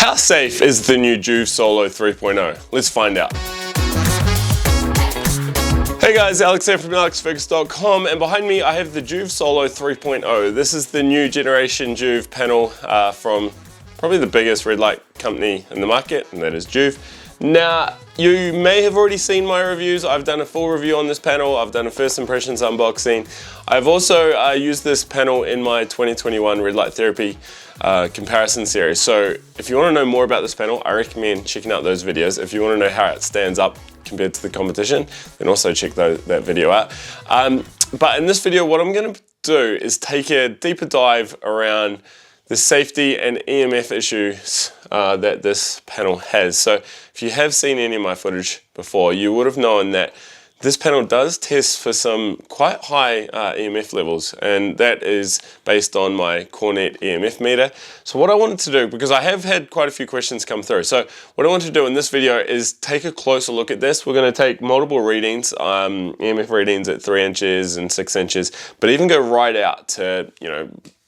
How safe is the new Joovv Solo 3.0? Let's find out. Hey guys, Alex here from alexfergus.com, and behind me I have the Joovv Solo 3.0. This is the new generation Joovv panel from probably the biggest red light company in the market, and that is Joovv. Now, you may have already seen my reviews. I've done a full review on this panel. I've done a first impressions unboxing. I've also used this panel in my 2021 red light therapy comparison series. So if you want to know more about this panel, I recommend checking out those videos. If you want to know how it stands up compared to the competition, then also check that video out. But in this video, what I'm going to do is take a deeper dive around the safety and EMF issues that this panel has. So if you have seen any of my footage before, you would have known that this panel does test for some quite high EMF levels, and that is based on my Cornet EMF meter. So what I wanted to do, because I have had quite a few questions come through, so what I want to do in this video is take a closer look at this. We're going to take multiple readings, EMF readings at 3 inches and 6 inches, but even go right out to,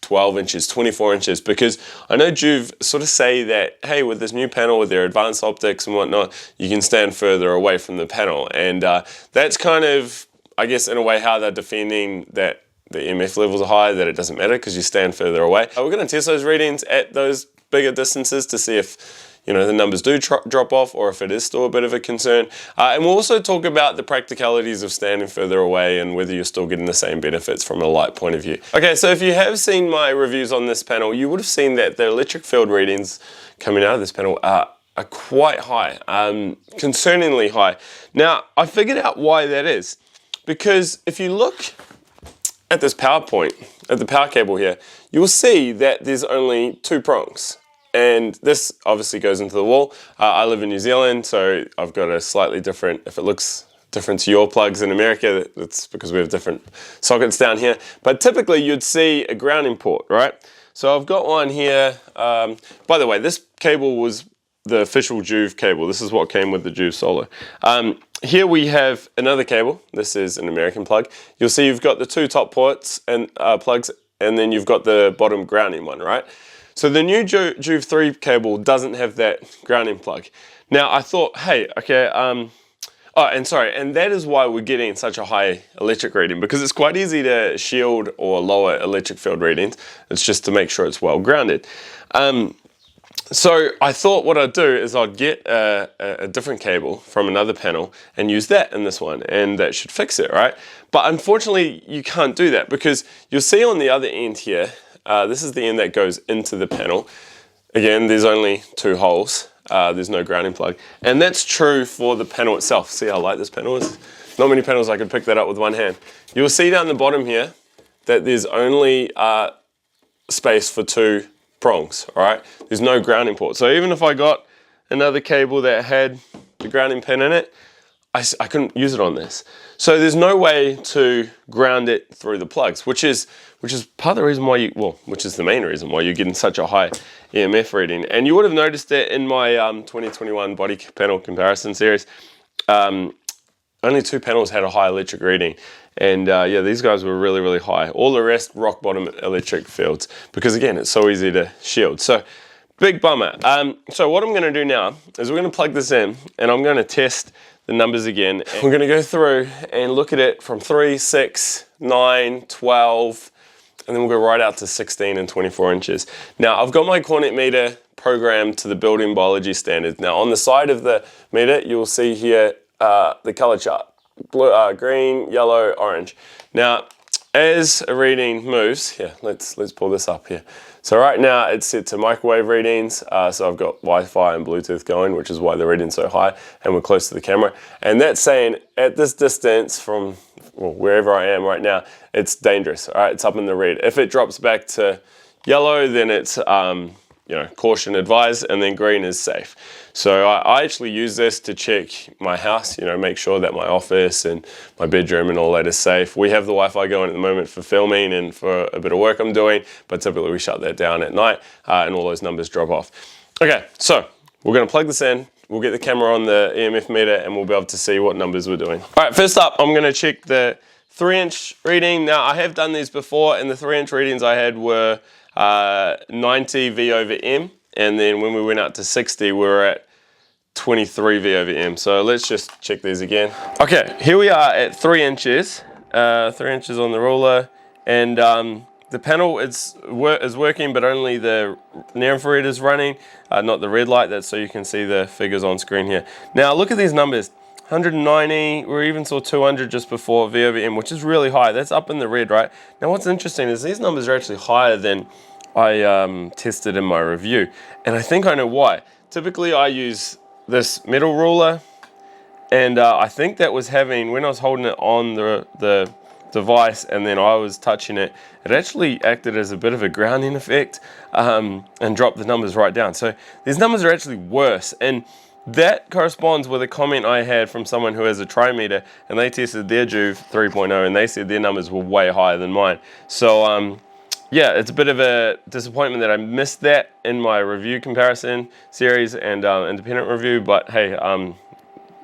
12 inches, 24 inches, because I know Joovv sort of say that, hey, with this new panel, with their advanced optics and whatnot, you can stand further away from the panel. And that's kind of, I guess, in a way, how they're defending that the EMF levels are high, that it doesn't matter because you stand further away. We're going to test those readings at those bigger distances to see if the numbers do drop off, or if it is still a bit of a concern. And we'll also talk about the practicalities of standing further away and whether you're still getting the same benefits from a light point of view. Okay, so if you have seen my reviews on this panel, you would have seen that the electric field readings coming out of this panel are quite high, concerningly high. Now, I figured out why that is, because if you look at this power point, at the power cable here, you will see that there's only 2 prongs. And this obviously goes into the wall. I live in New Zealand, so I've got a slightly different, if it looks different to your plugs in America, that's because we have different sockets down here. But typically you'd see a grounding port, right? So I've got one here. By the way, this cable was the official Joovv cable. This is what came with the Joovv Solo. Here we have another cable. This is an American plug. You'll see you've got the 2 top ports and plugs, and then you've got the bottom grounding one, right? So the new Joovv 3 cable doesn't have that grounding plug. Now I thought, hey, okay, and that is why we're getting such a high electric reading, because it's quite easy to shield or lower electric field readings. It's just to make sure it's well grounded. So I thought what I'd do is I'd get a different cable from another panel and use that in this one, and that should fix it, right? But unfortunately, you can't do that, because you'll see on the other end here, this is the end that goes into the panel. Again, there's only 2 holes. There's no grounding plug. And that's true for the panel itself. See how light this panel is? Not many panels I could pick that up with one hand. You'll see down the bottom here that there's only space for 2 prongs, all right? There's no grounding port. So even if I got another cable that had the grounding pin in it, I couldn't use it on this. So there's no way to ground it through the plugs, which is part of the reason why which is the main reason why you're getting such a high EMF reading. And you would have noticed that in my 2021 body panel comparison series, only 2 panels had a high electric reading. And yeah, these guys were really, really high. All the rest, rock bottom electric fields, because again, it's so easy to shield. So big bummer. So what I'm gonna do now is we're gonna plug this in, and I'm gonna test the numbers again. We're gonna go through and look at it from 3, 6, 9, 12, and then we'll go right out to 16 and 24 inches. Now, I've got my Cornet meter programmed to the building biology standards. Now, on the side of the meter, you'll see here the color chart. Blue, green, yellow, orange. Now, as a reading moves, here, let's pull this up here. So right now it's set to microwave readings. So I've got Wi-Fi and Bluetooth going, which is why the reading's so high, and we're close to the camera. And that's saying at this distance from wherever I am right now, it's dangerous. All right, it's up in the red. If it drops back to yellow, then it's caution advised, and then green is safe. So I actually use this to check my house, make sure that my office and my bedroom and all that is safe. We have the Wi-Fi going at the moment for filming and for a bit of work I'm doing, but typically we shut that down at night and all those numbers drop off. Okay, so we're gonna plug this in, we'll get the camera on the EMF meter, and we'll be able to see what numbers we're doing. All right, first up, I'm gonna check the 3-inch reading. Now, I have done these before, and the 3-inch readings I had were 90 V over M, and then when we went out to 60, we were at 23 V over M. So let's just check these again. Okay, here we are at 3 inches, 3 inches on the ruler, and the panel is working, but only the near infrared is running, not the red light. That's so you can see the figures on screen here. Now look at these numbers. 190, we even saw 200 just before V over M, which is really high. That's up in the red, right? Now what's interesting is these numbers are actually higher than I tested in my review. And I think I know why. Typically I use this metal ruler, and I think that was having, when I was holding it on the device and then I was touching it, it actually acted as a bit of a grounding effect and dropped the numbers right down. So these numbers are actually worse, and that corresponds with a comment I had from someone who has a trimeter, and they tested their Joovv 3.0 and they said their numbers were way higher than mine. So yeah, it's a bit of a disappointment that I missed that in my review comparison series and independent review, but hey,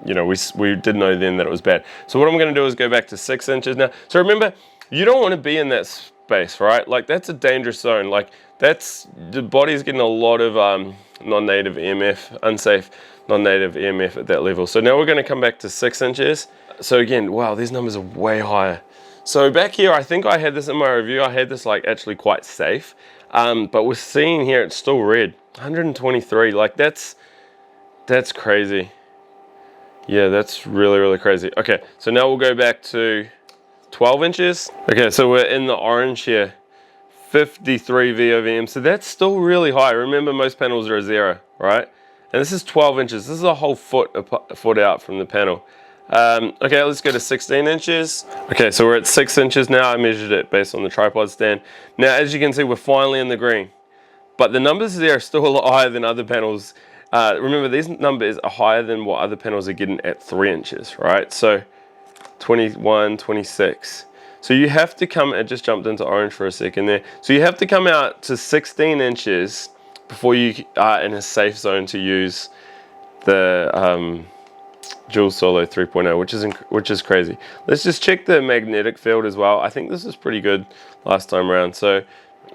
you know, we did know then that it was bad. So what I'm going to do is go back to 6 inches now. So remember, you don't want to be in that space, right? Like that's a dangerous zone. Like that's, the body's getting a lot of non-native EMF, unsafe non-native EMF at that level. So now we're going to come back to 6 inches. So again, wow, these numbers are way higher. So back here, I think I had this in my review. I had this like actually quite safe, but we're seeing here it's still red. 123, like that's crazy. Yeah, that's really, really crazy. Okay, so now we'll go back to 12 inches. Okay, so we're in the orange here, 53 V over M. So that's still really high. Remember, most panels are a 0, right? And this is 12 inches. This is a whole foot out from the panel. Okay, let's go to 16 inches. Okay, so we're at 6 inches now. I measured it based on the tripod stand. Now, as you can see, we're finally in the green. But the numbers there are still a lot higher than other panels. Remember, these numbers are higher than what other panels are getting at 3 inches, right? So 21, 26. So you have to come, it just jumped into orange for a second there. So you have to come out to 16 inches before you are in a safe zone to use the Joovv Solo 3.0, which is crazy. Let's just check the magnetic field as well. I think this is pretty good last time around. So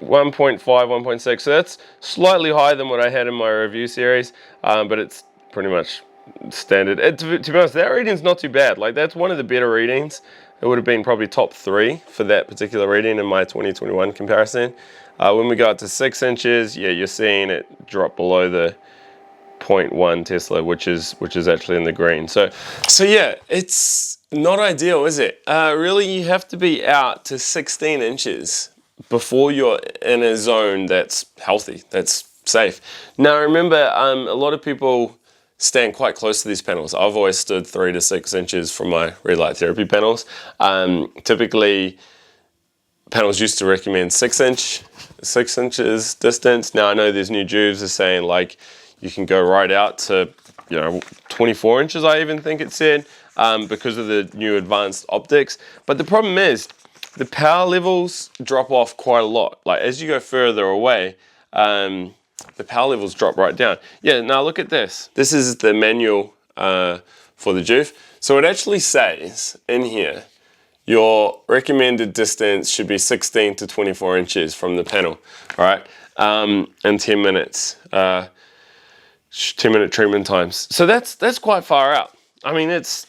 1.5, 1.6. So that's slightly higher than what I had in my review series, but it's pretty much standard. To be honest, that reading's not too bad. Like that's one of the better readings. It would have been probably top 3 for that particular reading in my 2021 comparison. When we go up to 6 inches, yeah, you're seeing it drop below the 0.1 Tesla, which is actually in the green. So yeah, it's not ideal, is it? Really, you have to be out to 16 inches before you're in a zone that's healthy, that's safe. Now remember, a lot of people stand quite close to these panels. I've always stood 3 to 6 inches from my red light therapy panels. Typically, panels used to recommend 6 inches distance. Now I know there's new Joovvs are saying like you can go right out to 24 inches. I even think it said because of the new advanced optics. But the problem is the power levels drop off quite a lot. Like as you go further away, the power levels drop right down. Yeah, now look at this. This is the manual for the Joovv. So it actually says in here, your recommended distance should be 16 to 24 inches from the panel, all right? And 10 minutes, 10-minute treatment times. So that's quite far out. I mean, it's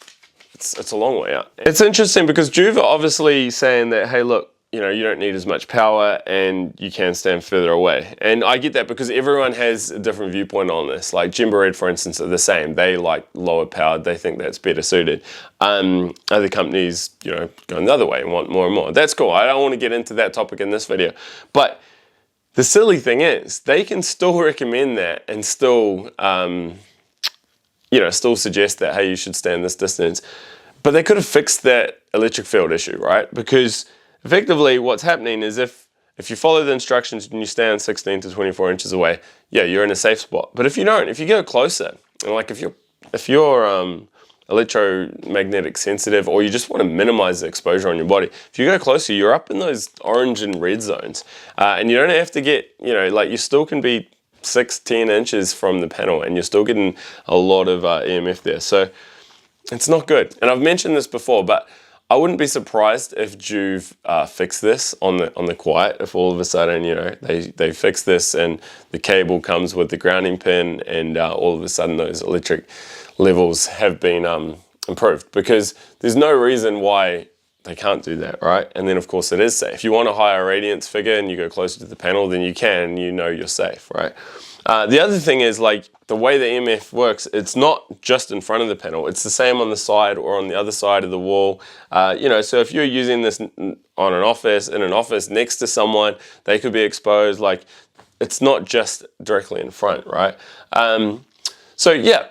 a long way out. It's interesting because Joovv are obviously saying that, hey, look, you don't need as much power and you can stand further away. And I get that because everyone has a different viewpoint on this. Like Red, for instance, are the same. They like lower powered. They think that's better suited. Other companies, go the other way and want more and more. That's cool. I don't want to get into that topic in this video. But the silly thing is they can still recommend that and still, still suggest that, hey, you should stand this distance. But they could have fixed that electric field issue, right? Because effectively, what's happening is if you follow the instructions and you stand 16 to 24 inches away, yeah, you're in a safe spot. But if you don't, if you go closer, and like if you're electromagnetic sensitive, or you just want to minimize the exposure on your body, if you go closer, you're up in those orange and red zones, and you don't have to get, you still can be 6-10 inches from the panel, and you're still getting a lot of EMF there. So it's not good. And I've mentioned this before, but I wouldn't be surprised if Joovv fixed this on the quiet, if all of a sudden, you know, they fix this and the cable comes with the grounding pin, and all of a sudden those electric levels have been improved, because there's no reason why they can't do that, right? And then of course it is safe. If you want a higher radiance figure and you go closer to the panel, then you can, you know you're safe, right? The other thing is, like, the way the EMF works, it's not just in front of the panel, it's the same on the side or on the other side of the wall. You know, so if you're using this on an office, in an office next to someone, they could be exposed. Like, it's not just directly in front, right? So yeah,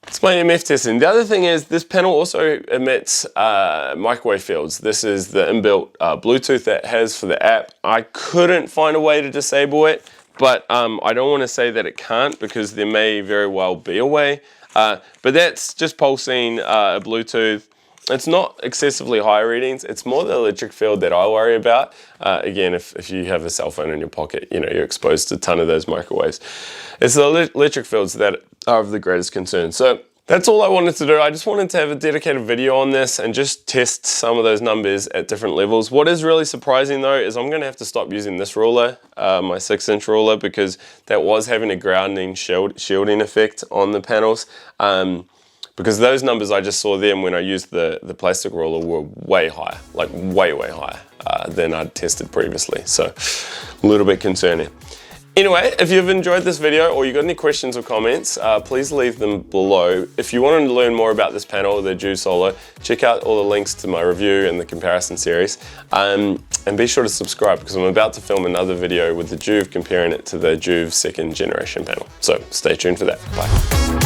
it's my EMF testing. The other thing is, this panel also emits microwave fields. This is the inbuilt Bluetooth that it has for the app. I couldn't find a way to disable it, but I don't want to say that it can't, because there may very well be a way. But that's just pulsing Bluetooth. It's not excessively high readings. It's more the electric field that I worry about. Again, if you have a cell phone in your pocket, you know, you're exposed to a ton of those microwaves. It's the electric fields that are of the greatest concern. So that's all I wanted to do. I just wanted to have a dedicated video on this and just test some of those numbers at different levels. What is really surprising though is I'm gonna have to stop using this ruler, my 6-inch ruler, because that was having a grounding shielding effect on the panels. Because those numbers I just saw then when I used the plastic ruler were way higher, like way higher than I'd tested previously. So a little bit concerning. Anyway, if you've enjoyed this video or you got any questions or comments, please leave them below. If you want to learn more about this panel, the Joovv Solo, check out all the links to my review and the comparison series. And be sure to subscribe, because I'm about to film another video with the Joovv, comparing it to the Joovv 2nd generation panel. So stay tuned for that. Bye.